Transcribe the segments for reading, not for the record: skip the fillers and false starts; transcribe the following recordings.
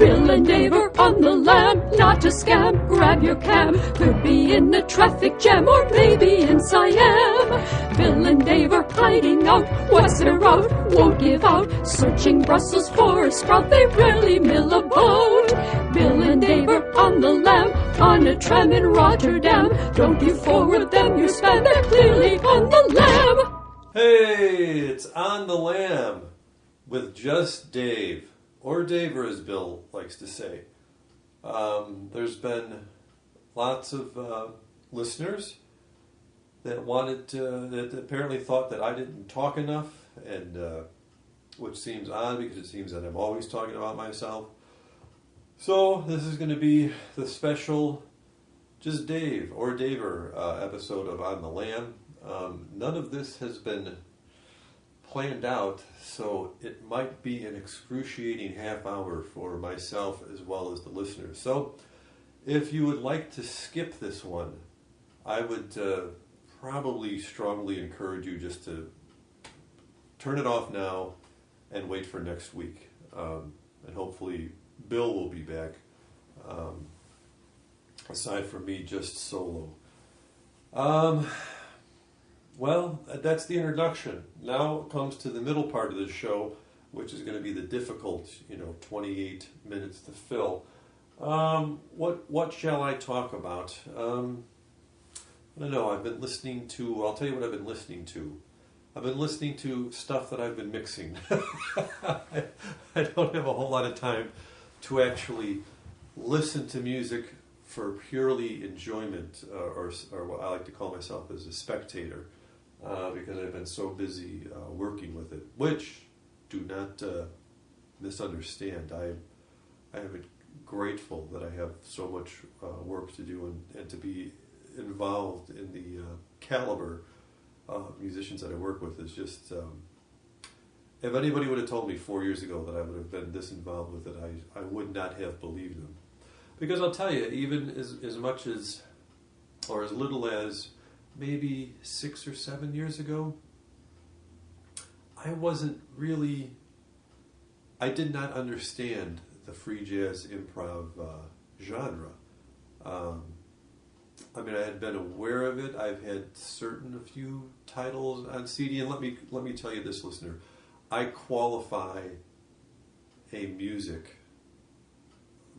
Bill and Dave are on the lam, not a scam. Grab your cam, could be in a traffic jam or maybe in Siam. Bill and Dave are hiding out, what's their route? Won't give out, searching Brussels for a sprout. They rarely mill a boat. Bill and Dave are on the lam, on a tram in Rotterdam. Don't you forward them your spam, they're clearly on the lam. Hey, it's On the Lam with just Dave, or Daver as Bill likes to say. There's been lots of listeners that that apparently thought that I didn't talk enough, and which seems odd because it seems that I'm always talking about myself. So this is going to be the special Just Dave or Daver episode of On the Lam. None of this has been planned out, so it might be an excruciating half hour for myself as well as the listeners. So if you would like to skip this one, I would probably strongly encourage you just to turn it off now and wait for next week. And hopefully Bill will be back, aside from me just solo. Well, that's the introduction. Now comes to the middle part of the show, which is going to be the difficult, 28 minutes to fill. What shall I talk about? I don't know. I've been listening to, I'll tell you what I've been listening to. I've been listening to stuff that I've been mixing. I don't have a whole lot of time to actually listen to music for purely enjoyment, or what I like to call myself as a spectator. Because I've been so busy working with it, which, do not misunderstand. I am grateful that I have so much work to do and to be involved in the caliber of musicians that I work with. Is just, if anybody would have told me 4 years ago that I would have been this involved with it, I would not have believed them. Because I'll tell you, even as much as, or as little as, maybe 6 or 7 years ago, I did not understand the free jazz improv genre. I had been aware of it. I've had a few titles on CD, and let me tell you this, listener, I qualify a music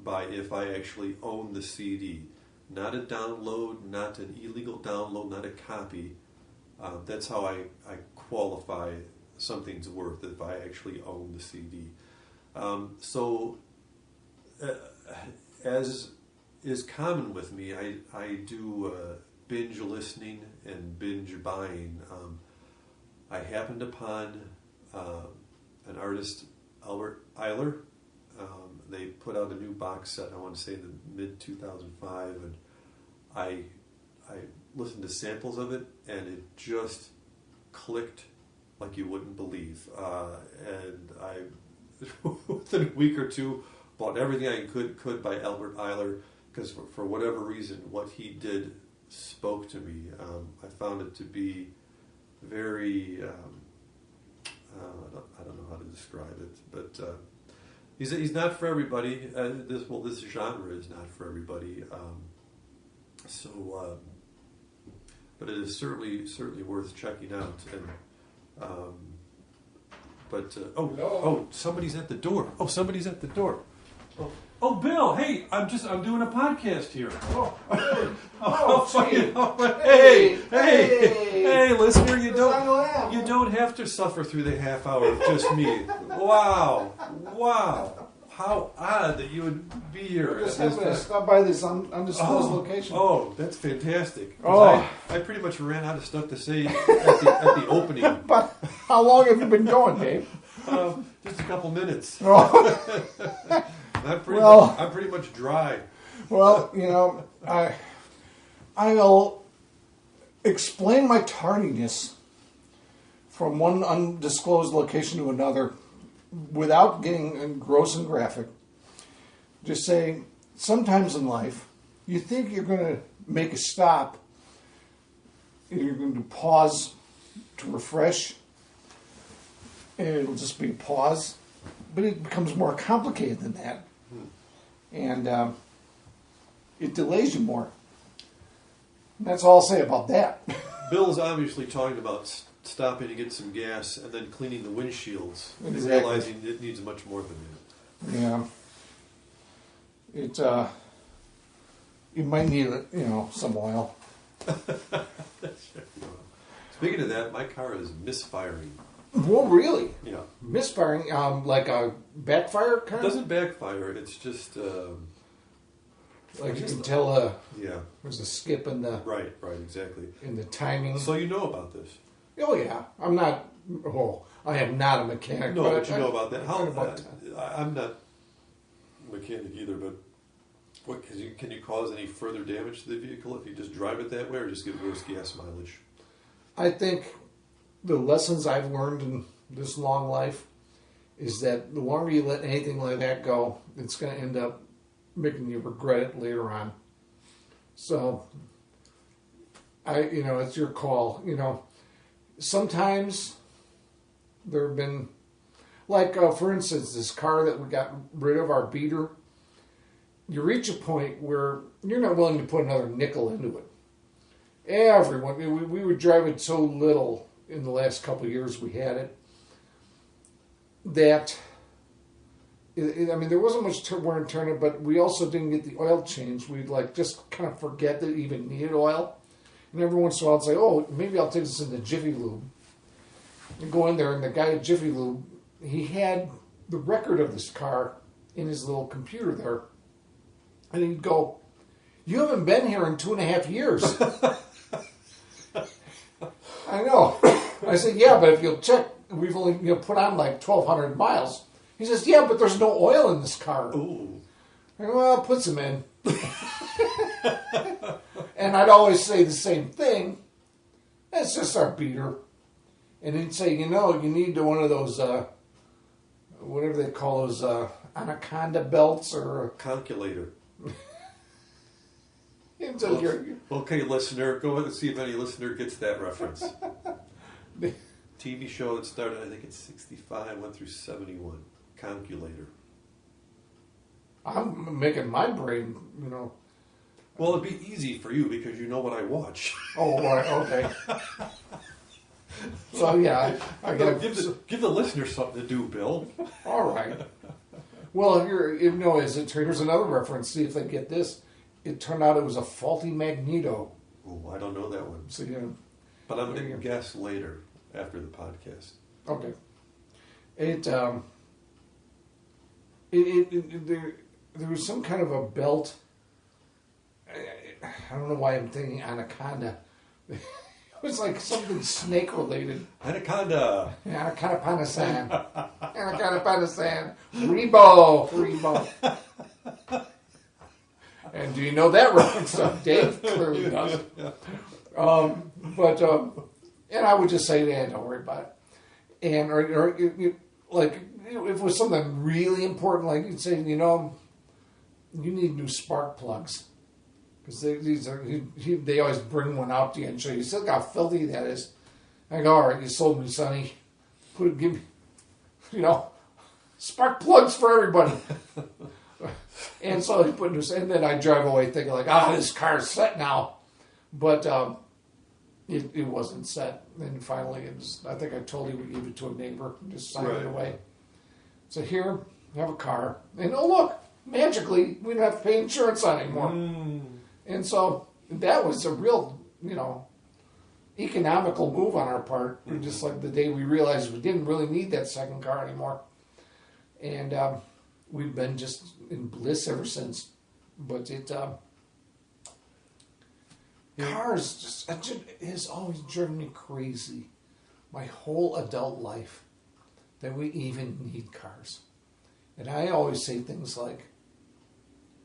by if I actually own the CD. Not a download, not an illegal download, not a copy. That's how I qualify something's worth, if I actually own the CD. As is common with me, I do binge listening and binge buying. I happened upon an artist, Albert Eiler. They put out a new box set, I want to say in the mid-2005, and I listened to samples of it, and it just clicked like you wouldn't believe. And I, within a week or two, bought everything I could by Albert Eiler, because for whatever reason, what he did spoke to me. I found it to be very, I don't know how to describe it, but he's not for everybody. This genre is not for everybody. But it is certainly worth checking out. And somebody's at the door. Somebody's at the door. Oh, Bill, hey, I'm doing a podcast here. Hey, listener, you don't have to suffer through the half hour with just me. Wow, how odd that you would be here. I just happened to stop by this undisclosed location. Oh, that's fantastic. I pretty much ran out of stuff to say at the opening. But how long have you been going, Dave? Just a couple minutes. Oh. I'm pretty much dry. Well, I'll explain my tardiness from one undisclosed location to another without getting gross and graphic. Just say, sometimes in life, you think you're going to make a stop, and you're going to pause to refresh, and it'll just be a pause, but it becomes more complicated than that. and it delays you more. And that's all I'll say about that. Bill's obviously talking about stopping to get some gas and then cleaning the windshields and Exactly. realizing it needs much more than that. Yeah. You might need, some oil. Speaking of that, my car is misfiring. Well, really? Yeah. Misfiring, like a backfire It kind of? doesn't backfire. It's just... Like you can tell yeah. there's a skip in the Right, exactly. in the timing. So you know about this. Oh, yeah. I am not a mechanic. No, but you know about that. I'm not a mechanic either, but can you cause any further damage to the vehicle if you just drive it that way or just get worse gas mileage? I think the lessons I've learned in this long life is that the longer you let anything like that go, it's going to end up making you regret it later on. So, it's your call. Sometimes there have been, like, for instance, this car that we got rid of, our beater, you reach a point where you're not willing to put another nickel into it. Everyone, we would drive it so little in the last couple of years we had it, that, there wasn't much wear and tear, but we also didn't get the oil changed. We'd just kind of forget that it even needed oil. And every once in a while I'd say, oh, maybe I'll take this into Jiffy Lube. And go in there, and the guy at Jiffy Lube, he had the record of this car in his little computer there. And he'd go, you haven't been here in 2.5 years. I know. I said, yeah, but if you'll check, we've only put on 1,200 miles. He says, yeah, but there's no oil in this car. Ooh. I go, well, put some in. And I'd always say the same thing. It's just our beater. And he'd say, you need one of those, whatever they call those, anaconda belts or... Calculator. Okay, listener, go ahead and see if any listener gets that reference. TV show that started, I think it's 65, went through 71. Calculator. I'm making my brain, Well, it'd be easy for you because you know what I watch. Oh, right, okay. So, yeah, I got to give the listener something to do, Bill. All right. Well, here's another reference. See if they get this. It turned out it was a faulty magneto. Oh, I don't know that one. So, but I'm going to guess later after the podcast. Okay. There was some kind of a belt. I don't know why I'm thinking anaconda. It was like something snake related. Anaconda. Anaconda panasan. Anaconda panasan. Rebo. And do you know that reference? Dave clearly does. And I would just say, don't worry about it. And if it was something really important, like you'd say, you need new spark plugs. Because they always bring one out to you and show you, look how filthy that is. I go, all right, you sold me, sonny. Give me, spark plugs for everybody. And so he put new, and then I drive away thinking this car's set now. But it wasn't set. And finally, I think I told you we gave it to a neighbor and just signed it away. So here, I have a car. And oh, look, magically, we don't have to pay insurance on it anymore. Mm. And so that was a real, economical move on our part. Mm-hmm. Just like the day we realized we didn't really need that second car anymore. And we've been just in bliss ever since. But cars has always driven me crazy. My whole adult life, that we even need cars. And I always say things like,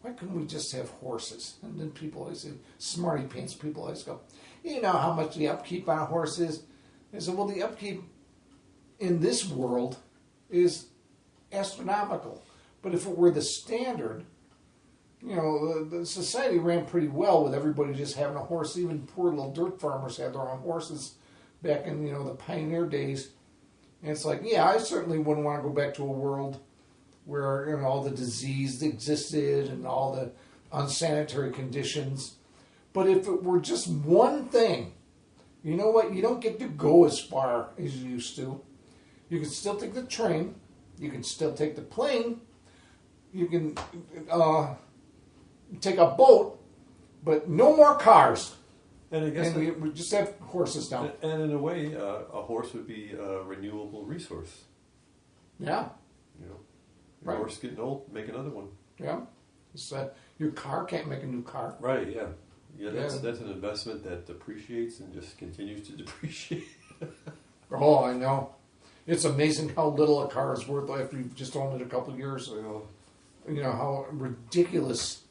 why couldn't we just have horses? And then people always say, smarty pants, people always go, you know how much the upkeep on a horse is? I said, well, the upkeep in this world is astronomical. But if it were the standard, the society ran pretty well with everybody just having a horse. Even poor little dirt farmers had their own horses back in, the pioneer days. And it's like, I certainly wouldn't want to go back to a world where all the disease that existed and all the unsanitary conditions. But if it were just one thing, you know what? You don't get to go as far as you used to. You can still take the train. You can still take the plane. You can take a boat, but no more cars. And I guess we just have horses now. And in a way, a horse would be a renewable resource. Yeah. Your horse getting old, make another one. Yeah. So your car can't make a new car. Right, yeah. Yeah, that's an investment that depreciates and just continues to depreciate. Oh, I know. It's amazing how little a car is worth after you've just owned it a couple of years. How ridiculous,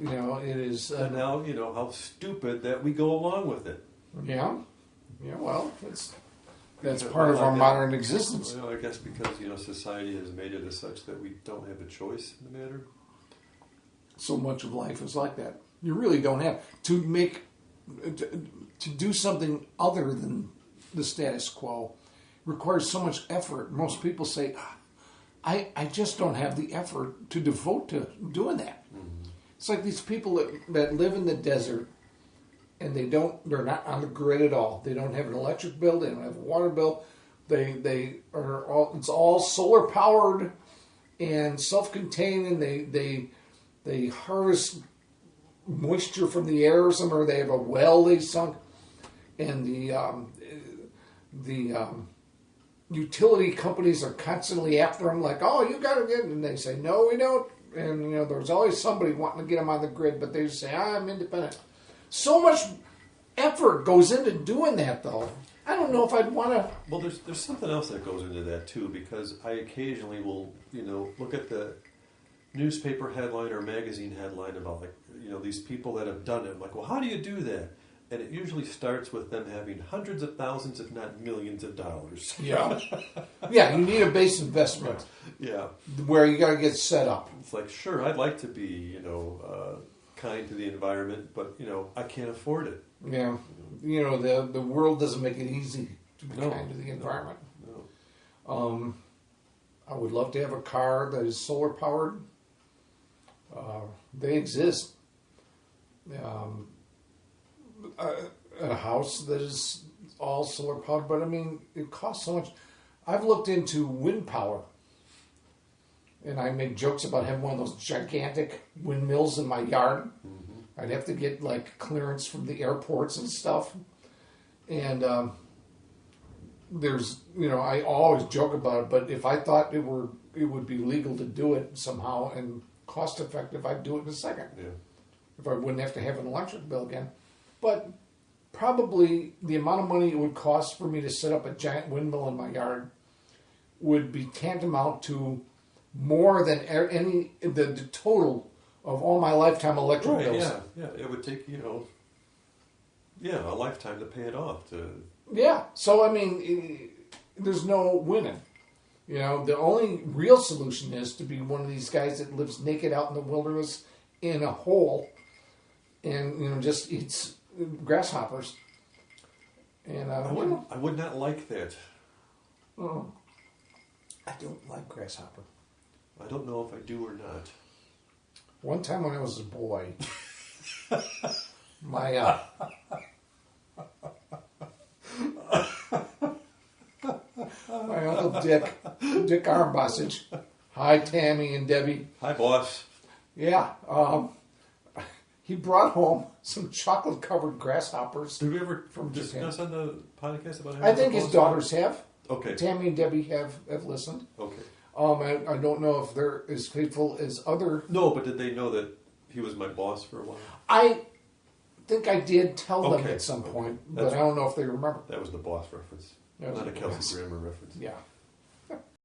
it is. And now, how stupid that we go along with it. Yeah. Yeah, well, that's part of our modern existence. Well, I guess because, society has made it as such that we don't have a choice in the matter. So much of life is like that. You really don't have to do something other than the status quo. Requires so much effort. Most people say, I just don't have the effort to devote to doing that. Mm-hmm. It's like these people that live in the desert and they're not on the grid at all. They don't have an electric bill, they don't have a water bill. It's all solar powered and self-contained, and they harvest moisture from the air somewhere. They have a well they sunk, and the utility companies are constantly after them, like, oh, you got to get, and they say, no, we don't. And there's always somebody wanting to get them on the grid, but they just say, I'm independent. So much effort goes into doing that, though. I don't know if I'd want to. Well, there's something else that goes into that too, because I occasionally will look at the newspaper headline or magazine headline about these people that have done it. I'm like, well, how do you do that? And it usually starts with them having hundreds of thousands, if not millions of dollars. Yeah. Yeah, you need a base investment. Yeah. Where you got to get set up. It's like, sure, I'd like to be, kind to the environment, but, I can't afford it. Yeah. The world doesn't make it easy to be kind to the environment. No. I would love to have a car that is solar powered. They exist. A house that is all solar powered, but it costs so much. I've looked into wind power, and I make jokes about having one of those gigantic windmills in my yard. Mm-hmm. I'd have to get clearance from the airports and stuff. And there's, I always joke about it, but if I thought it would be legal to do it somehow and cost effective, I'd do it in a second. Yeah. If I wouldn't have to have an electric bill again. But probably the amount of money it would cost for me to set up a giant windmill in my yard would be tantamount to more than the total of all my lifetime electric bills. Yeah. It would take, a lifetime to pay it off. Yeah. So, there's no winning. The only real solution is to be one of these guys that lives naked out in the wilderness in a hole and, just eats grasshoppers. And I would not like that. I don't like grasshopper. I don't know if I do or not. One time when I was a boy, my my Uncle Dick Armbossage. Hi, Tammy and Debbie. Hi, boss. Yeah, he brought home some chocolate-covered grasshoppers. Did we ever from discuss Japan. on the podcast about? I think his daughters have. Okay. Tammy and Debbie have listened. Okay. I don't know if they're as faithful as other. No, but did they know that he was my boss for a while? I think I did tell them at some point, but I don't know if they remember. That was the boss reference, not a Kelsey Grammer reference. Yeah.